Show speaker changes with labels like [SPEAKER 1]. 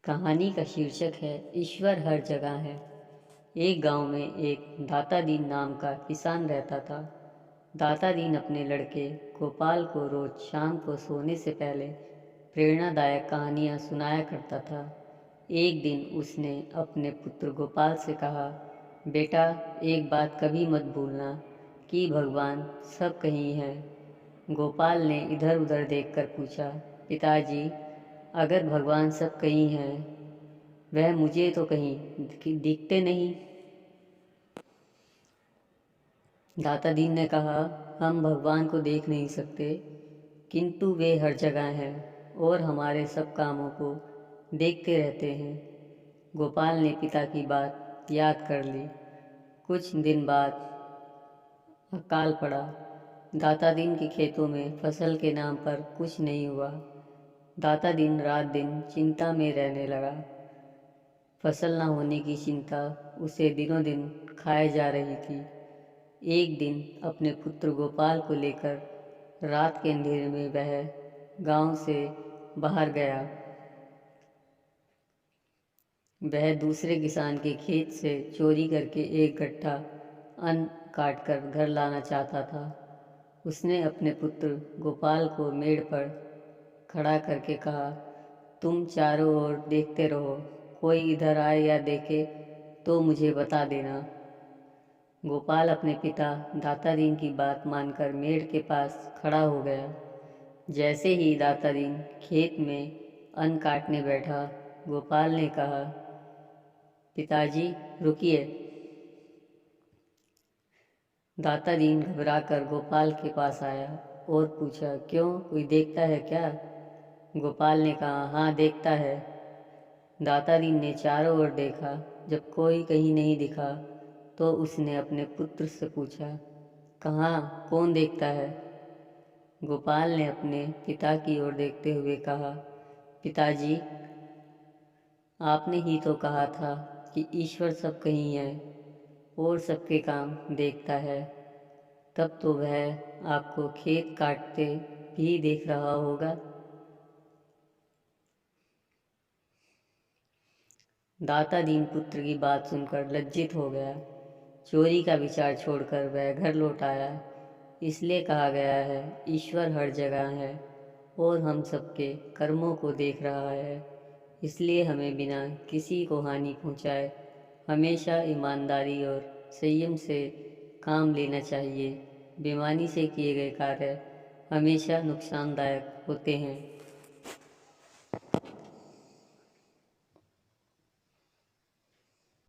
[SPEAKER 1] कहानी का शीर्षक है ईश्वर हर जगह है। एक गांव में एक दाता दीन नाम का किसान रहता था। दाता दीन अपने लड़के गोपाल को रोज शाम को सोने से पहले प्रेरणादायक कहानियाँ सुनाया करता था। एक दिन उसने अपने पुत्र गोपाल से कहा, बेटा, एक बात कभी मत भूलना कि भगवान सब कहीं है। गोपाल ने इधर उधर देखकर पूछा, पिताजी, अगर भगवान सब कहीं हैं, वह मुझे तो कहीं दिखते नहीं। दाता दीन ने कहा, हम भगवान को देख नहीं सकते, किंतु वे हर जगह हैं और हमारे सब कामों को देखते रहते हैं। गोपाल ने पिता की बात याद कर ली। कुछ दिन बाद अकाल पड़ा। दाता दीन के खेतों में फसल के नाम पर कुछ नहीं हुआ। दाता दिन रात दिन चिंता में रहने लगा। फसल न होने की चिंता उसे दिनों दिन खाए जा रही थी। एक दिन अपने पुत्र गोपाल को लेकर रात के अंधेरे में वह गांव से बाहर गया। वह दूसरे किसान के खेत से चोरी करके एक गट्ठा अन्न काट कर घर लाना चाहता था। उसने अपने पुत्र गोपाल को मेड़ पर खड़ा करके कहा, तुम चारों ओर देखते रहो, कोई इधर आए या देखे तो मुझे बता देना। गोपाल अपने पिता दातादीन की बात मानकर मेड़ के पास खड़ा हो गया। जैसे ही दातादीन खेत में अन्न काटने बैठा, गोपाल ने कहा, पिताजी, रुकिए। दातादीन घबराकर गोपाल के पास आया और पूछा, क्यों, कोई देखता है क्या? गोपाल ने कहा, हाँ, देखता है। दातादीन ने चारों ओर देखा। जब कोई कहीं नहीं दिखा तो उसने अपने पुत्र से पूछा, कहाँ, कौन देखता है? गोपाल ने अपने पिता की ओर देखते हुए कहा, पिताजी, आपने ही तो कहा था कि ईश्वर सब कहीं है और सबके काम देखता है। तब तो वह आपको खेत काटते भी देख रहा होगा। दाता दीन पुत्र की बात सुनकर लज्जित हो गया। चोरी का विचार छोड़कर वह घर लौट आया। इसलिए कहा गया है, ईश्वर हर जगह है और हम सबके कर्मों को देख रहा है। इसलिए हमें बिना किसी को हानि पहुंचाए हमेशा ईमानदारी और संयम से काम लेना चाहिए। बेईमानी से किए गए कार्य हमेशा नुकसानदायक होते हैं।